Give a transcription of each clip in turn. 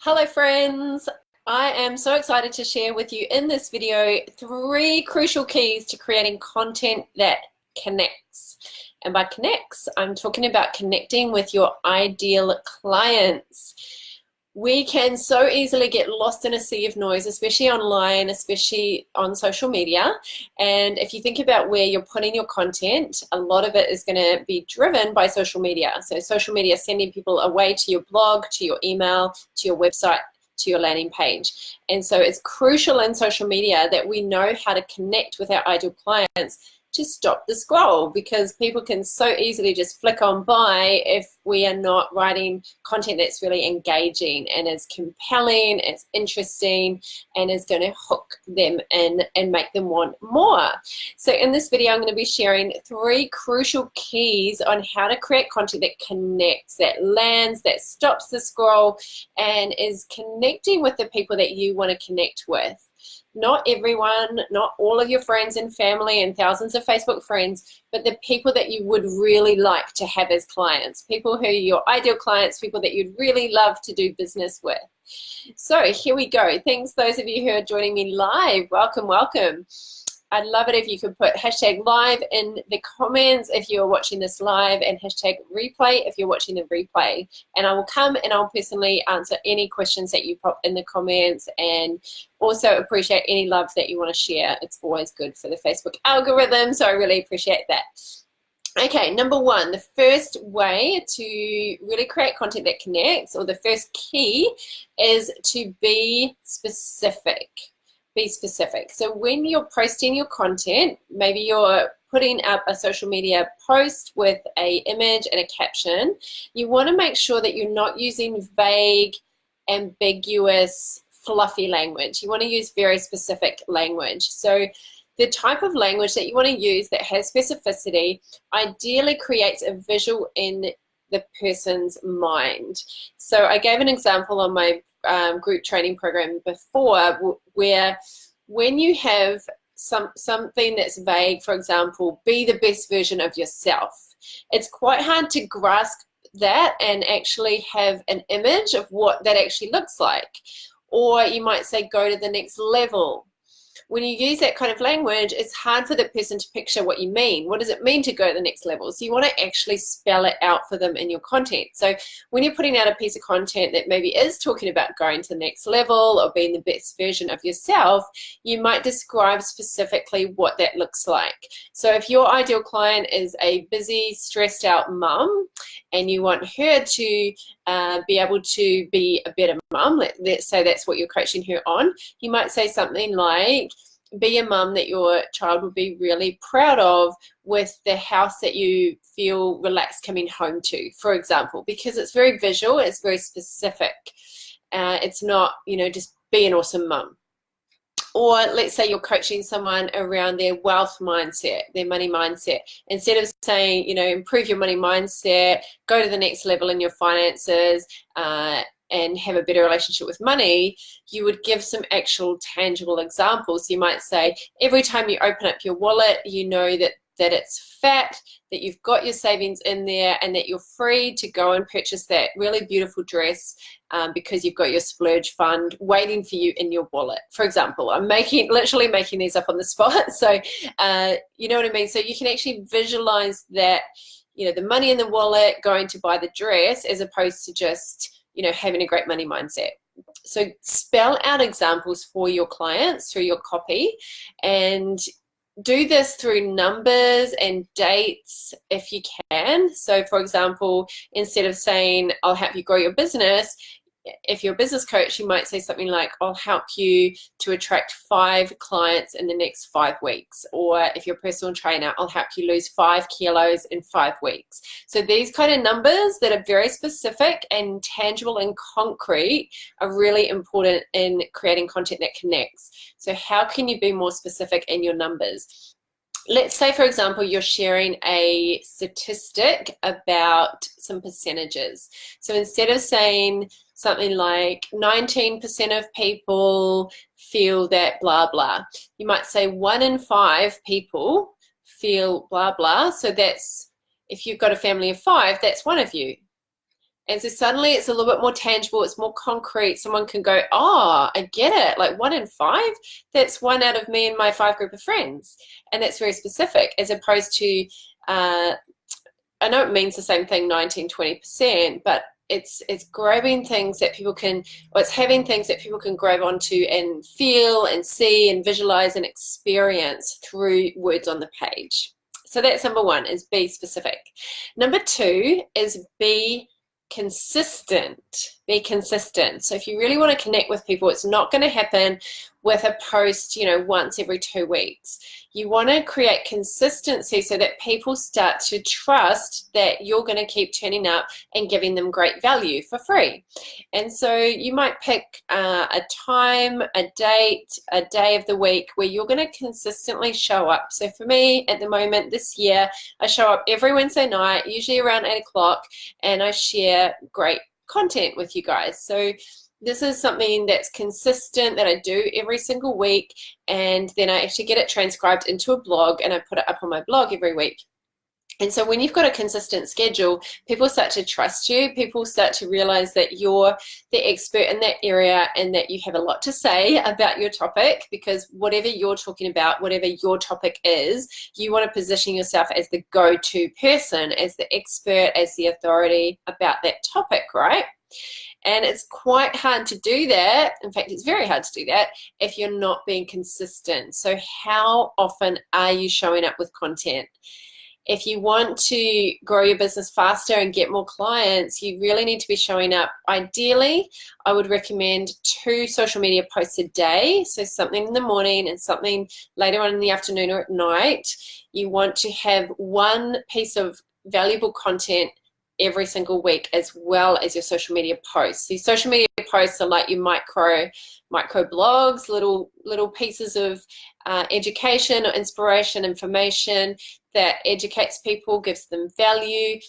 Hello friends, I am so excited to share with you in this video 3 crucial keys to creating content that connects. And by connects, I'm talking about connecting with your ideal clients. We can so easily get lost in a sea of noise, especially online, especially on social media. And if you think about where you're putting your content, a lot of it is going to be driven by social media. So social media is sending people away to your blog, to your email, to your website, to your landing page. And so it's crucial in social media that we know how to connect with our ideal clients to stop the scroll, because people can so easily just flick on by if we are not writing content that's really engaging and is compelling, it's interesting, and is going to hook them in and make them want more. So in this video, I'm going to be sharing 3 crucial keys on how to create content that connects, that lands, that stops the scroll, and is connecting with the people that you want to connect with. Not everyone, not all of your friends and family and thousands of Facebook friends, but the people that you would really like to have as clients, people who are your ideal clients, people that you'd really love to do business with. So here we go. Thanks those of you who are joining me live. Welcome, welcome. I'd love it if you could put hashtag live in the comments if you're watching this live, and hashtag replay if you're watching the replay. And I will come and I'll personally answer any questions that you pop in the comments, and also appreciate any love that you want to share. It's always good for the Facebook algorithm, so I really appreciate that. Okay, number 1, the first way to really create content that connects, or the first key, is to be specific. Be specific. So when you're posting your content, maybe you're putting up a social media post with an image and a caption, you want to make sure that you're not using vague, ambiguous, fluffy language. You want to use very specific language. So the type of language that you want to use that has specificity ideally creates a visual in the person's mind. So I gave an example on my group training program before, where when you have something that's vague, for example, be the best version of yourself, it's quite hard to grasp that and actually have an image of what that actually looks like. Or you might say go to the next level. When you use that kind of language, it's hard for the person to picture what you mean. What does it mean to go to the next level? So you want to actually spell it out for them in your content. So when you're putting out a piece of content that maybe is talking about going to the next level or being the best version of yourself, you might describe specifically what that looks like. So if your ideal client is a busy, stressed out mum, and you want her to be able to be a better mum, let's say that's what you're coaching her on, you might say something like, be a mum that your child would be really proud of, with the house that you feel relaxed coming home to, for example, because it's very visual, it's very specific. It's not, just be an awesome mum. Or let's say you're coaching someone around their wealth mindset, their money mindset. Instead of saying, improve your money mindset, go to the next level in your finances, and have a better relationship with money, you would give some actual tangible examples. You might say, every time you open up your wallet, you know that it's fat, that you've got your savings in there, and that you're free to go and purchase that really beautiful dress because you've got your splurge fund waiting for you in your wallet, for example. I'm literally making these up on the spot. So you know what I mean? So you can actually visualize that, the money in the wallet going to buy the dress, as opposed to just, having a great money mindset. So spell out examples for your clients through your copy, and do this through numbers and dates if you can. So for example, instead of saying, I'll help you grow your business, if you're a business coach, you might say something like, I'll help you to attract 5 clients in the next 5 weeks. Or if you're a personal trainer, I'll help you lose 5 kilos in 5 weeks. So these kind of numbers that are very specific and tangible and concrete are really important in creating content that connects. So how can you be more specific in your numbers? Let's say, for example, you're sharing a statistic about some percentages. So instead of saying something like 19% of people feel that blah, blah, you might say 1 in 5 people feel blah, blah. So that's, if you've got a family of 5, that's 1 of you. And so suddenly it's a little bit more tangible, it's more concrete. Someone can go, oh, I get it. Like 1 in 5, that's 1 out of me and my 5 group of friends. And that's very specific, as opposed to, I know it means the same thing, 19, 20%, but it's grabbing things that people can, or it's having things that people can grab onto and feel and see and visualize and experience through words on the page. So that's number 1, is be specific. Number 2 is be consistent. Be consistent. So if you really want to connect with people, it's not going to happen with a post, you know, once every 2 weeks. You want to create consistency so that people start to trust that you're going to keep turning up and giving them great value for free. And so you might pick a time, a date, a day of the week where you're going to consistently show up. So for me at the moment this year, I show up every Wednesday night, usually around 8 o'clock, and I share great content with you guys. So this is something that's consistent that I do every single week, and then I actually get it transcribed into a blog and I put it up on my blog every week. And so when you've got a consistent schedule, people start to trust you. People start to realize that you're the expert in that area and that you have a lot to say about your topic, because whatever you're talking about, whatever your topic is, you want to position yourself as the go-to person, as the expert, as the authority about that topic, right? And it's quite hard to do that. In fact, it's very hard to do that if you're not being consistent. So how often are you showing up with content? If you want to grow your business faster and get more clients, you really need to be showing up. Ideally, I would recommend 2 social media posts a day. So something in the morning and something later on in the afternoon or at night. You want to have 1 piece of valuable content every single week, as well as your social media posts. These social media posts are like your micro blogs, little pieces of education or inspiration, information that educates people, gives them value,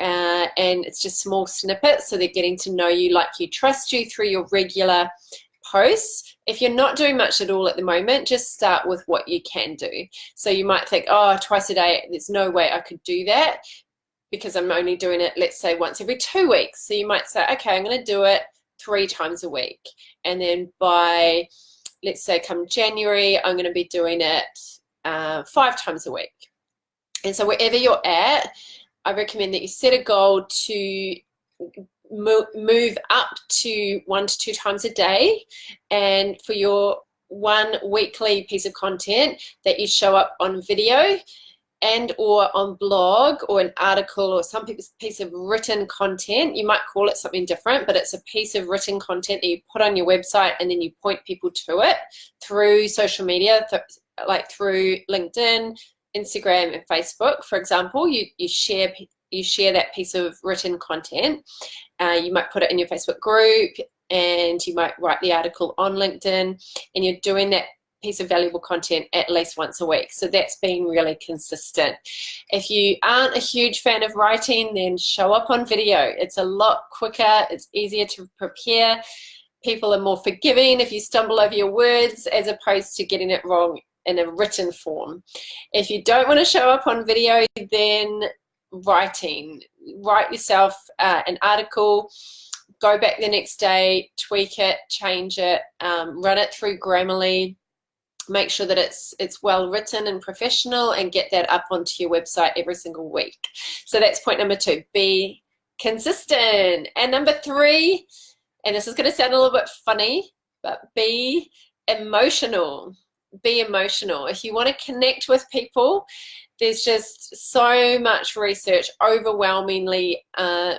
and it's just small snippets, so they're getting to know you, like you, trust you through your regular posts. If you're not doing much at all at the moment, just start with what you can do. So you might think, oh, twice a day, there's no way I could do that, because I'm only doing it, let's say, once every 2 weeks. So you might say, okay, I'm going to do it 3 times a week. And then by, let's say, come January, I'm going to be doing it 5 times a week. And so wherever you're at, I recommend that you set a goal to move up to 1 to 2 times a day. And for your 1 weekly piece of content, that you show up on video and or on blog or an article or some piece of written content. You might call it something different, but it's a piece of written content that you put on your website, and then you point people to it through social media, like through LinkedIn, Instagram, and Facebook. For example, you share that piece of written content. You might put it in your Facebook group, and you might write the article on LinkedIn, and you're doing that piece of valuable content at least once a week. So that's being really consistent. If you aren't a huge fan of writing, then show up on video. It's a lot quicker, it's easier to prepare. People are more forgiving if you stumble over your words, as opposed to getting it wrong in a written form. If you don't want to show up on video, then write yourself an article, go back the next day, tweak it, change it, run it through Grammarly. Make sure that it's well written and professional, and get that up onto your website every single week. So that's point number 2, be consistent. And number 3, and this is going to sound a little bit funny, but be emotional. Be emotional. If you want to connect with people, there's just so much research overwhelmingly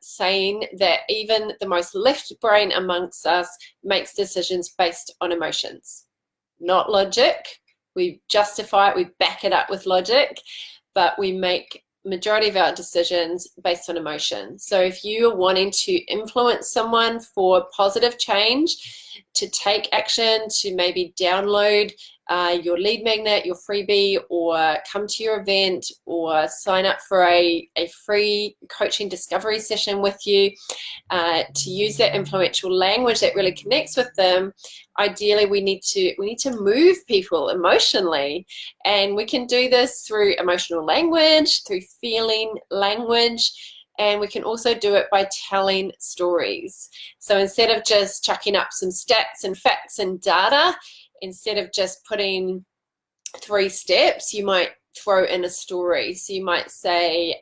saying that even the most left brain amongst us makes decisions based on emotions. Not logic. We justify it, we back it up with logic, but we make majority of our decisions based on emotion. So if you are wanting to influence someone for positive change, to take action, to maybe download your lead magnet, your freebie, or come to your event, or sign up for a free coaching discovery session with you, to use that influential language that really connects with them, ideally we need to move people emotionally. And we can do this through emotional language, through feeling language, and we can also do it by telling stories. So instead of just chucking up some stats and facts and data, instead of just putting 3 steps, you might throw in a story. So you might say,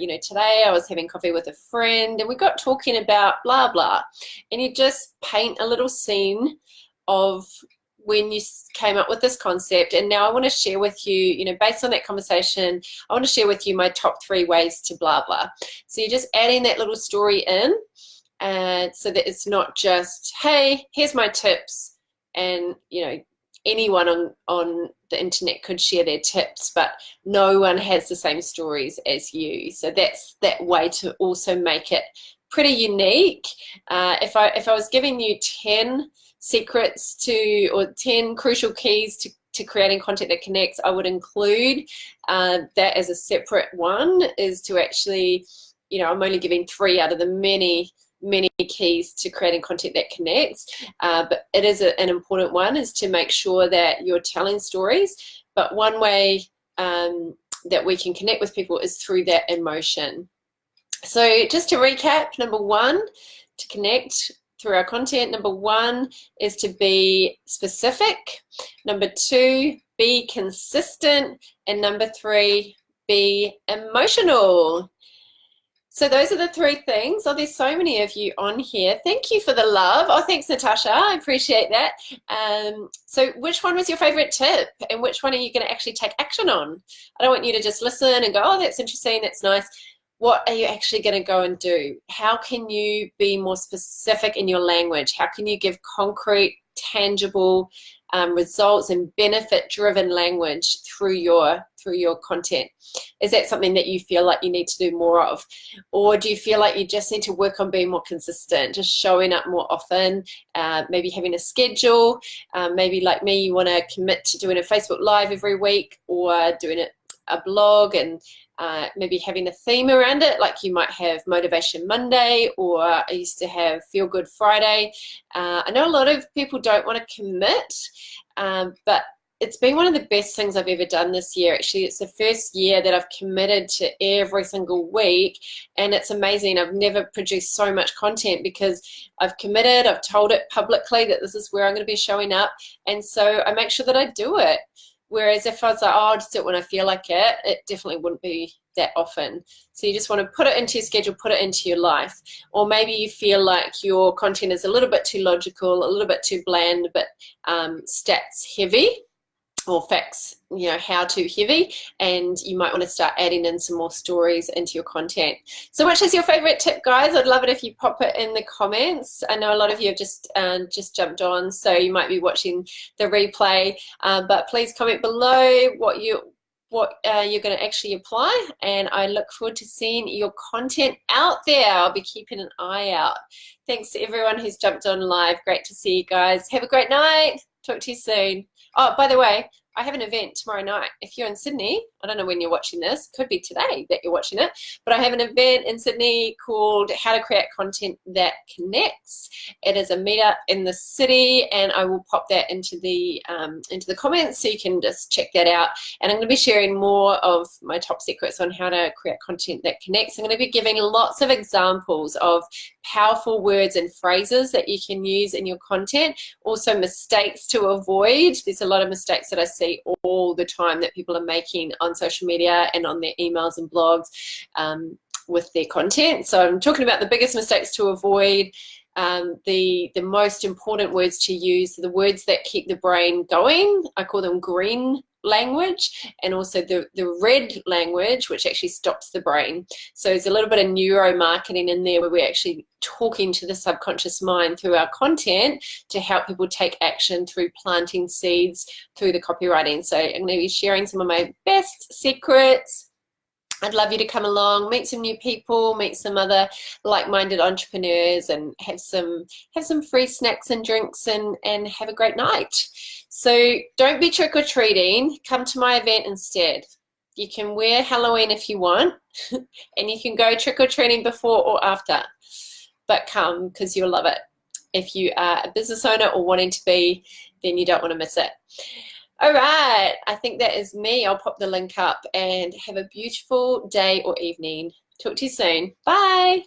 you know, today I was having coffee with a friend and we got talking about blah, blah. And you just paint a little scene of when you came up with this concept. And now I want to share with you, you know, based on that conversation, I want to share with you my top 3 ways to blah, blah. So you're just adding that little story in, so that it's not just, hey, here's my tips. And, you know, anyone on the internet could share their tips, but no one has the same stories as you. So that's that way to also make it pretty unique. If I was giving you 10 secrets to, or 10 crucial keys to creating content that connects, I would include that as a separate one, is to actually, you know, I'm only giving 3 out of the many keys to creating content that connects, but it is an important one, is to make sure that you're telling stories. But one way that we can connect with people is through that emotion. So just to recap, number 1, to connect through our content, number 1 is to be specific, number 2, be consistent, and number 3, be emotional. So those are the 3 things. Oh, there's so many of you on here. Thank you for the love. Oh, thanks, Natasha. I appreciate that. So which one was your favorite tip, and which one are you going to actually take action on? I don't want you to just listen and go, oh, that's interesting, that's nice. What are you actually going to go and do? How can you be more specific in your language? How can you give concrete, tangible results and benefit-driven language through your content? Is that something that you feel like you need to do more of? Or do you feel like you just need to work on being more consistent, just showing up more often, maybe having a schedule, maybe like me, you want to commit to doing a Facebook Live every week, or doing a blog and maybe having a theme around it, like you might have Motivation Monday, or I used to have Feel Good Friday. I know a lot of people don't want to commit, but it's been one of the best things I've ever done this year. Actually, it's the first year that I've committed to every single week, and it's amazing. I've never produced so much content because I've committed, I've told it publicly that this is where I'm going to be showing up, and so I make sure that I do it. Whereas if I was like, oh, I'll just do it when I feel like it definitely wouldn't be that often. So you just want to put it into your schedule, put it into your life. Or maybe you feel like your content is a little bit too logical, a little bit too bland, but stats heavy, or facts, you know, how to heavy, and you might want to start adding in some more stories into your content. So which is your favorite tip, guys? I'd love it if you pop it in the comments. I know a lot of you have just jumped on, so you might be watching the replay, but please comment below what you're going to actually apply, and I look forward to seeing your content out there. I'll be keeping an eye out. Thanks to everyone who's jumped on live. Great to see you guys. Have a great night. Talk to you soon. Oh, by the way, I have an event tomorrow night. If you're in Sydney, I don't know when you're watching this, could be today that you're watching it, but I have an event in Sydney called How to Create Content That Connects. It is a meetup in the city, and I will pop that into the comments so you can just check that out. And I'm going to be sharing more of my top secrets on how to create content that connects. I'm going to be giving lots of examples of powerful words and phrases that you can use in your content, also mistakes to avoid. There's a lot of mistakes that I see all the time that people are making on social media and on their emails and blogs with their content. So I'm talking about the biggest mistakes to avoid, the most important words to use, the words that keep the brain going. I call them green language, and also the red language, which actually stops the brain. So there's a little bit of neuromarketing in there, where we're actually talking to the subconscious mind through our content to help people take action through planting seeds through the copywriting. So I'm going to be sharing some of my best secrets. I'd love you to come along, meet some new people, meet some other like-minded entrepreneurs, and have some free snacks and drinks, and have a great night. So don't be trick-or-treating, come to my event instead. You can wear Halloween if you want, and you can go trick-or-treating before or after, but come, because you'll love it. If you are a business owner or wanting to be, then you don't want to miss it. All right, I think that is me. I'll pop the link up, and have a beautiful day or evening. Talk to you soon. Bye.